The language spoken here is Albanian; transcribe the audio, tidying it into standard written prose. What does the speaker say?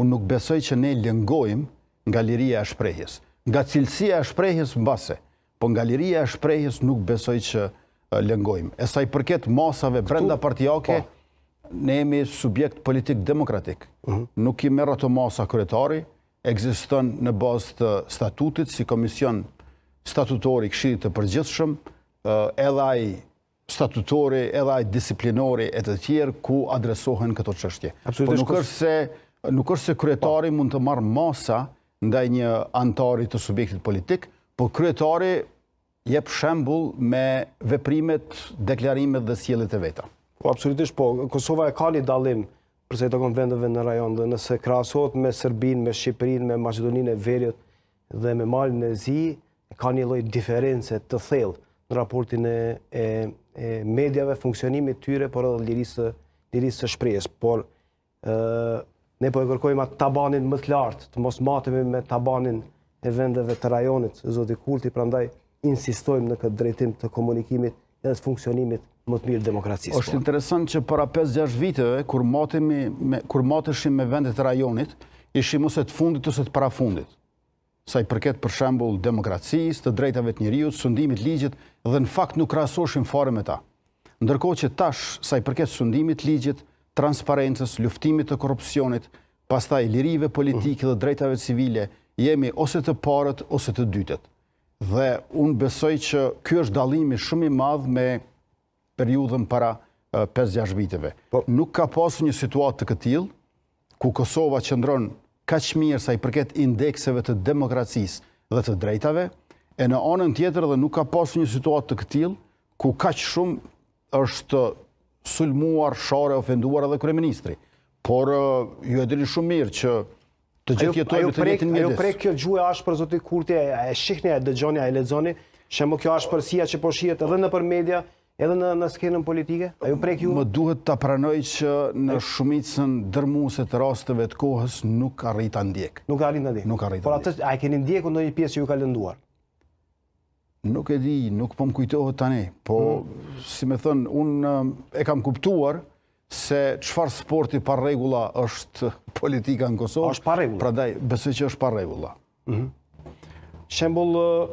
unë nuk besoj që ne lëngojmë nga liria e shprehjes. Nga cilësia e shprehjes mbase, po nga liria e shprehjes nuk besoj që lëngojmë. E sa i përket masave brenda partijake, ne jemi subjekt politik demokratik. Nuk i merr ato masa kryetari, ekziston në bazë të statutit si komision statutori i Këshillit të Përgjithshëm, edhe ai statutori, edhe ai disiplinori e të tjerë ku adresohen këto çështje. Po nuk është se kryetari mund të marrë masa ndaj një antari të subjektit politik, po kryetari jep shembull me veprimet, deklarimet dhe sjelljet e veta. Po absolutisht po. Kosova e ka një dallim përsa i takon vendeve në rajon, dhe nëse krahasohet me Serbinë, me Shqipërinë, me Maqedoninë e Veriut dhe me Malin e Zi, ka një lloj diference të thellë në raportin e mediave, funksionimit tyre, por edhe lirisë së shprehjes. Por ne po e kërkojmë atë tabanin më të lartë, të mos matemi me tabanin e vendeve të rajonit, zoti Kurti, prandaj insistojmë në këtë drejtim të komunikimit edhe të funksionimit më të mirë demokracisë. Është interesant që para 5-6 viteve, kur mateshim me vendet e rajonit, ishim ose të fundit ose të parafundit. Sa i përket për shembull demokracisë, të drejtave të njeriut, sundimit ligjit, dhe në fakt nuk krahasoheshim fare me ta. Ndërkohë që tash, sa i përket sundimit ligjit, transparencës, luftimit të korrupsionit, pastaj lirive politike dhe drejtave civile, jemi ose të parët ose të dytët. Dhe unë besoj që ky është dallimi shumë i madh me periudhën para 5-6 viteve. Nuk ka pasur një situatë të këtillë ku Kosova qëndron kaq mirë sa i përket indekseve të demokracisë dhe të drejtave, e në anën tjetër dhe nuk ka pasur një situatë të këtillë ku kaq shumë është sulmuar, sharë, ofenduar edhe kryeministri. Por ju e dini shumë mirë që të gjithë jetojmë të njëjtin mjedis. Ajo prek kjo gjuhë e ashpër, zoti Kurti, e shihni, e dëgjoni, e lexoni, shembull kjo ashpërsia që po shihet edhe nëpër media, edhe në skenën politike? Ajo prek ju? Më duhet ta pranoj që në shumicën dërmuese të rasteve të kohës nuk arrit ta ndjek. Nuk arrit ta ndjek. Nuk arrit. Por atë a e keni ndjekur ndonjë pjesë që ju ka lënduar? Nuk e di, nuk po më kujtohet tani, po si më thon, unë e kam kuptuar se çfarë sporti pa rregulla është politika në Kosovë. Është pa rregulla. Prandaj besoj që është pa rregulla. Shembull